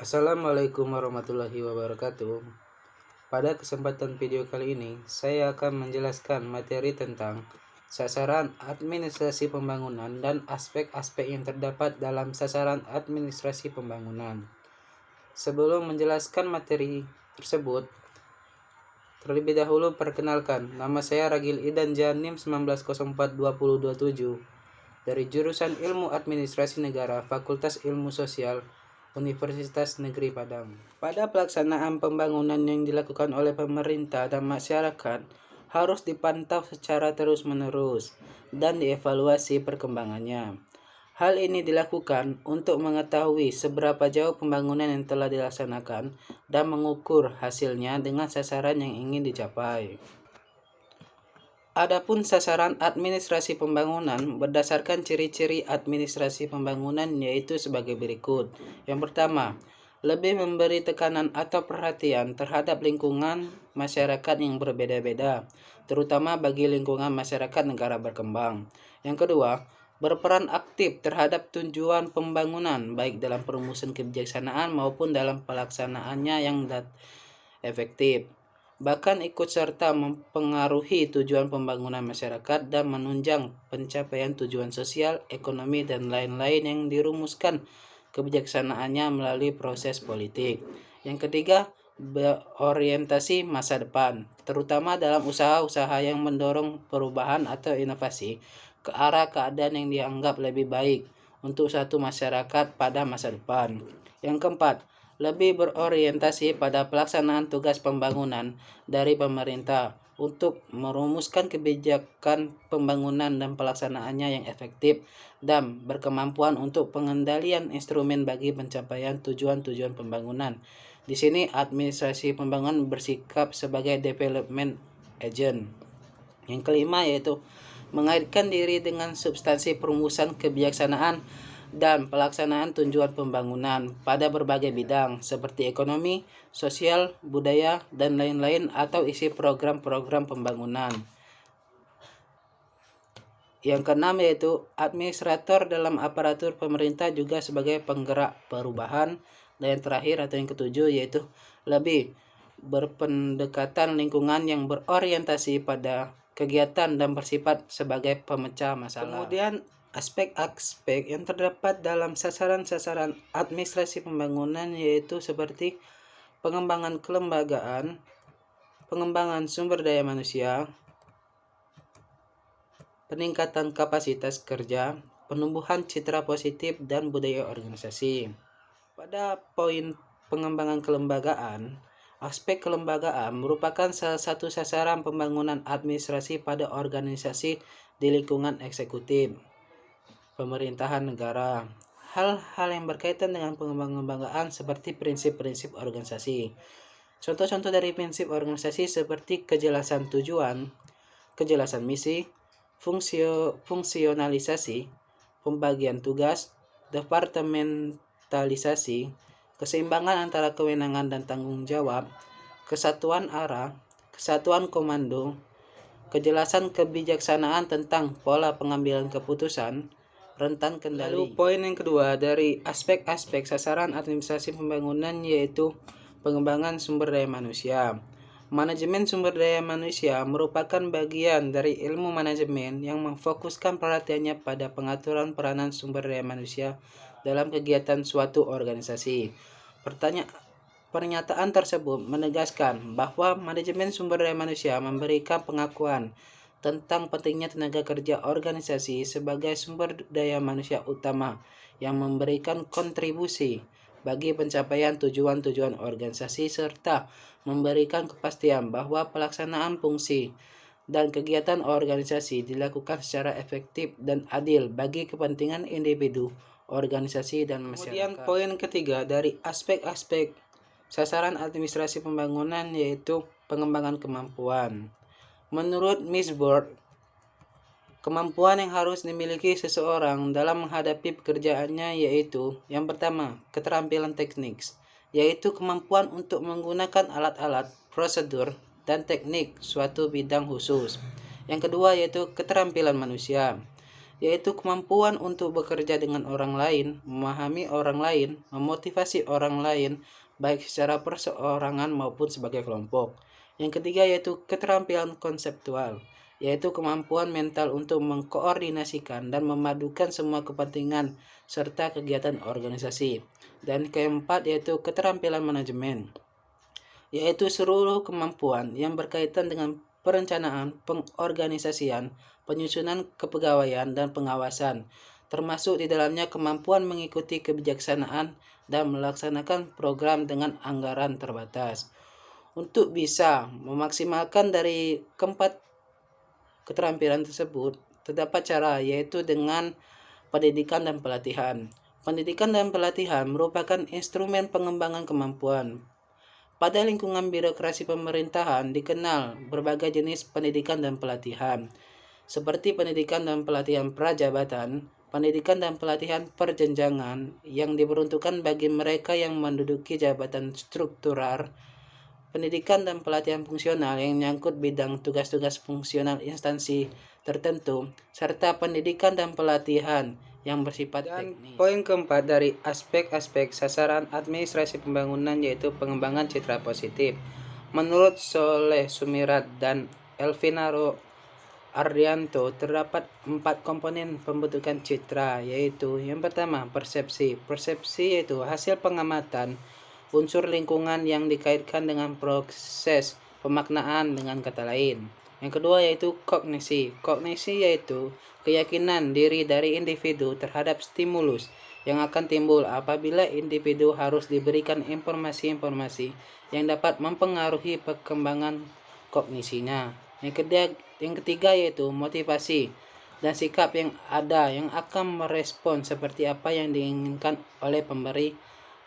Assalamualaikum warahmatullahi wabarakatuh. Pada kesempatan video kali ini, saya akan menjelaskan materi tentang sasaran administrasi pembangunan dan aspek-aspek yang terdapat dalam sasaran administrasi pembangunan. Sebelum menjelaskan materi tersebut, terlebih dahulu perkenalkan, nama saya Ragil Idan Janim 19042027 dari jurusan Ilmu Administrasi Negara, Fakultas Ilmu Sosial, Universitas Negeri Padang. Pada pelaksanaan pembangunan yang dilakukan oleh pemerintah dan masyarakat harus dipantau secara terus-menerus dan dievaluasi perkembangannya. Hal ini dilakukan untuk mengetahui seberapa jauh pembangunan yang telah dilaksanakan dan mengukur hasilnya dengan sasaran yang ingin dicapai. Adapun sasaran administrasi pembangunan berdasarkan ciri-ciri administrasi pembangunan yaitu sebagai berikut. Yang pertama, lebih memberi tekanan atau perhatian terhadap lingkungan masyarakat yang berbeda-beda, terutama bagi lingkungan masyarakat negara berkembang. Yang kedua, berperan aktif terhadap tujuan pembangunan baik dalam perumusan kebijaksanaan maupun dalam pelaksanaannya yang efektif. Bahkan ikut serta mempengaruhi tujuan pembangunan masyarakat dan menunjang pencapaian tujuan sosial, ekonomi, dan lain-lain yang dirumuskan kebijaksanaannya melalui proses politik. Yang ketiga, berorientasi masa depan, terutama dalam usaha-usaha yang mendorong perubahan atau inovasi ke arah keadaan yang dianggap lebih baik untuk satu masyarakat pada masa depan. Yang keempat, lebih berorientasi pada pelaksanaan tugas pembangunan dari pemerintah untuk merumuskan kebijakan pembangunan dan pelaksanaannya yang efektif dan berkemampuan untuk pengendalian instrumen bagi pencapaian tujuan-tujuan pembangunan. Di sini administrasi pembangunan bersikap sebagai development agent. Yang kelima yaitu mengaitkan diri dengan substansi perumusan kebijaksanaan dan pelaksanaan tujuan pembangunan pada berbagai bidang seperti ekonomi, sosial, budaya, dan lain-lain atau isi program-program pembangunan. Yang keenam yaitu administrator dalam aparatur pemerintah juga sebagai penggerak perubahan. Dan yang terakhir atau yang ketujuh yaitu lebih berpendekatan lingkungan yang berorientasi pada kegiatan dan bersifat sebagai pemecah masalah. Kemudian aspek-aspek yang terdapat dalam sasaran-sasaran administrasi pembangunan yaitu seperti pengembangan kelembagaan, pengembangan sumber daya manusia, peningkatan kapasitas kerja, penumbuhan citra positif, dan budaya organisasi. Pada poin pengembangan kelembagaan, aspek kelembagaan merupakan salah satu sasaran pembangunan administrasi pada organisasi di lingkungan eksekutif pemerintahan negara. Hal-hal yang berkaitan dengan pengembangan seperti prinsip-prinsip organisasi. Contoh-contoh dari prinsip organisasi seperti kejelasan tujuan, kejelasan misi, fungsionalisasi, pembagian tugas, departementalisasi, keseimbangan antara kewenangan dan tanggung jawab, kesatuan arah, kesatuan komando, kejelasan kebijaksanaan tentang pola pengambilan keputusan, rentan kendali. Lalu poin yang kedua dari aspek-aspek sasaran administrasi pembangunan yaitu pengembangan sumber daya manusia. Manajemen sumber daya manusia merupakan bagian dari ilmu manajemen yang memfokuskan perhatiannya pada pengaturan peranan sumber daya manusia dalam kegiatan suatu organisasi. Pernyataan tersebut menegaskan bahwa manajemen sumber daya manusia memberikan pengakuan tentang pentingnya tenaga kerja organisasi sebagai sumber daya manusia utama yang memberikan kontribusi bagi pencapaian tujuan-tujuan organisasi serta memberikan kepastian bahwa pelaksanaan fungsi dan kegiatan organisasi dilakukan secara efektif dan adil bagi kepentingan individu, organisasi, dan masyarakat. Kemudian poin ketiga dari aspek-aspek sasaran administrasi pembangunan yaitu pengembangan kemampuan. Menurut Miss Bird, kemampuan yang harus dimiliki seseorang dalam menghadapi pekerjaannya yaitu yang pertama, keterampilan teknik, yaitu kemampuan untuk menggunakan alat-alat, prosedur, dan teknik suatu bidang khusus. Yang kedua yaitu keterampilan manusia, yaitu kemampuan untuk bekerja dengan orang lain, memahami orang lain, memotivasi orang lain, baik secara perseorangan maupun sebagai kelompok. Yang ketiga yaitu keterampilan konseptual, yaitu kemampuan mental untuk mengkoordinasikan dan memadukan semua kepentingan serta kegiatan organisasi. Dan keempat yaitu keterampilan manajemen, yaitu seluruh kemampuan yang berkaitan dengan perencanaan, pengorganisasian, penyusunan kepegawaian, dan pengawasan, termasuk di dalamnya kemampuan mengikuti kebijaksanaan dan melaksanakan program dengan anggaran terbatas. Untuk bisa memaksimalkan dari keempat keterampilan tersebut, terdapat cara, yaitu dengan pendidikan dan pelatihan. Pendidikan dan pelatihan merupakan instrumen pengembangan kemampuan. Pada lingkungan birokrasi pemerintahan dikenal berbagai jenis pendidikan dan pelatihan, seperti pendidikan dan pelatihan prajabatan, pendidikan dan pelatihan perjenjangan yang diperuntukkan bagi mereka yang menduduki jabatan struktural, pendidikan dan pelatihan fungsional yang menyangkut bidang tugas-tugas fungsional instansi tertentu, serta pendidikan dan pelatihan yang bersifat teknis. Poin keempat dari aspek-aspek sasaran administrasi pembangunan yaitu pengembangan citra positif. Menurut Soleh Sumirat dan Elvinaro Ardianto, terdapat 4 komponen pembentukan citra, yaitu yang pertama persepsi. Persepsi yaitu hasil pengamatan unsur lingkungan yang dikaitkan dengan proses pemaknaan, dengan kata lain. Yang kedua yaitu kognisi. Kognisi yaitu keyakinan diri dari individu terhadap stimulus yang akan timbul apabila individu harus diberikan informasi-informasi yang dapat mempengaruhi perkembangan kognisinya. Yang ketiga yaitu motivasi dan sikap yang ada yang akan merespon seperti apa yang diinginkan oleh pemberi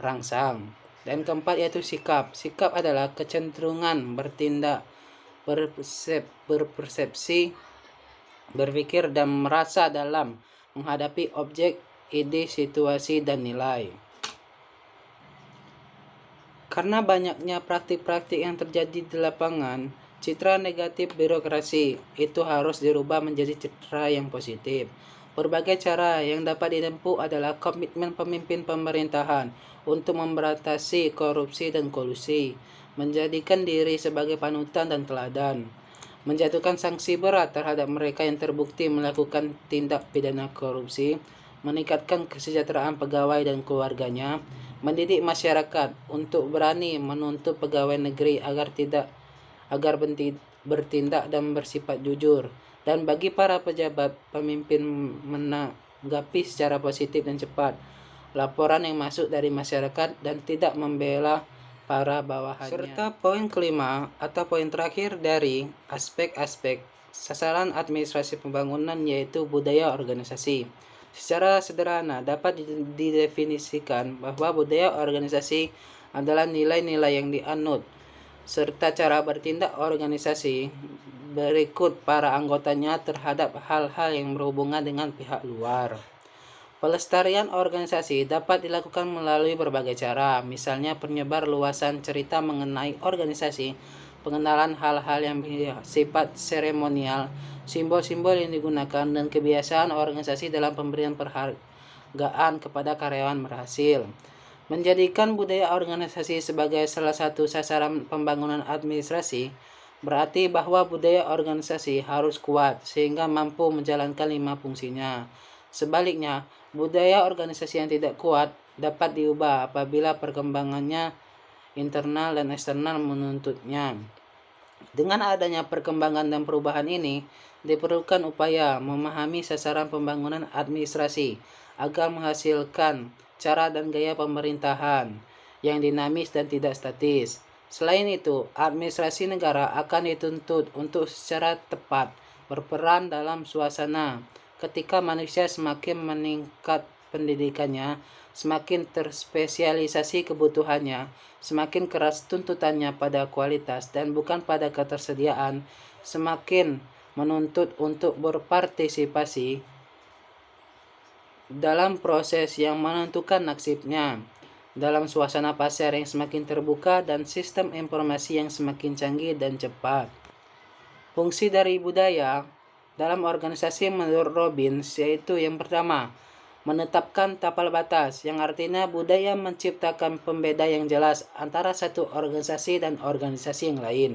rangsang. Dan keempat yaitu sikap. Sikap adalah kecenderungan bertindak, berpersepsi, berpikir dan merasa dalam menghadapi objek, ide, situasi, dan nilai. Karena banyaknya praktik-praktik yang terjadi di lapangan, citra negatif birokrasi itu harus dirubah menjadi citra yang positif. Berbagai cara yang dapat ditempuh adalah komitmen pemimpin pemerintahan untuk memberantas korupsi dan kolusi, menjadikan diri sebagai panutan dan teladan, menjatuhkan sanksi berat terhadap mereka yang terbukti melakukan tindak pidana korupsi, meningkatkan kesejahteraan pegawai dan keluarganya, mendidik masyarakat untuk berani menuntut pegawai negeri agar bertindak dan bersifat jujur, dan bagi para pejabat pemimpin menanggapi secara positif dan cepat laporan yang masuk dari masyarakat dan tidak membela para bawahannya. Serta poin kelima atau poin terakhir dari aspek-aspek sasaran administrasi pembangunan yaitu budaya organisasi. Secara sederhana dapat didefinisikan bahwa budaya organisasi adalah nilai-nilai yang dianut serta cara bertindak organisasi berikut para anggotanya terhadap hal-hal yang berhubungan dengan pihak luar. Pelestarian organisasi dapat dilakukan melalui berbagai cara, misalnya penyebar luasan cerita mengenai organisasi, pengenalan hal-hal yang bersifat seremonial, simbol-simbol yang digunakan, dan kebiasaan organisasi dalam pemberian penghargaan kepada karyawan berhasil. Menjadikan budaya organisasi sebagai salah satu sasaran pembangunan administrasi berarti bahwa budaya organisasi harus kuat sehingga mampu menjalankan 5 fungsinya. Sebaliknya, budaya organisasi yang tidak kuat dapat diubah apabila perkembangannya internal dan eksternal menuntutnya. Dengan adanya perkembangan dan perubahan ini, diperlukan upaya memahami sasaran pembangunan administrasi agar menghasilkan cara dan gaya pemerintahan yang dinamis dan tidak statis. Selain itu, administrasi negara akan dituntut untuk secara tepat berperan dalam suasana ketika manusia semakin meningkat pendidikannya, semakin terspesialisasi kebutuhannya, semakin keras tuntutannya pada kualitas dan bukan pada ketersediaan, semakin menuntut untuk berpartisipasi dalam proses yang menentukan nasibnya, dalam suasana pasar yang semakin terbuka dan sistem informasi yang semakin canggih dan cepat. Fungsi dari budaya dalam organisasi menurut Robbins, yaitu yang pertama, menetapkan tapal batas, yang artinya budaya menciptakan pembeda yang jelas antara satu organisasi dan organisasi yang lain.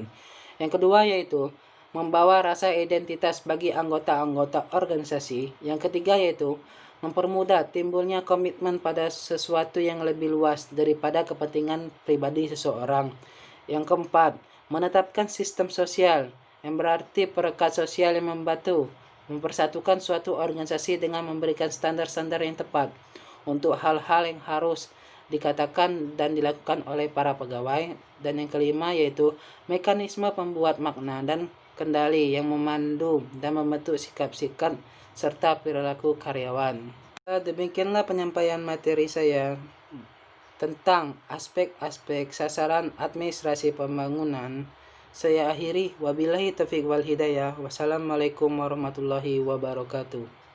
Yang kedua yaitu membawa rasa identitas bagi anggota-anggota organisasi. Yang ketiga yaitu mempermudah timbulnya komitmen pada sesuatu yang lebih luas daripada kepentingan pribadi seseorang. Yang keempat, menetapkan sistem sosial, yang berarti perekat sosial yang mempersatukan suatu organisasi dengan memberikan standar-standar yang tepat untuk hal-hal yang harus dikatakan dan dilakukan oleh para pegawai. Dan yang kelima yaitu mekanisme pembuat makna dan kendali yang memandu dan membentuk sikap-sikap serta perilaku karyawan. Demikianlah penyampaian materi saya tentang aspek-aspek sasaran administrasi pembangunan. Saya akhiri, wabillahi taufiq wal hidayah. Wassalamualaikum warahmatullahi wabarakatuh.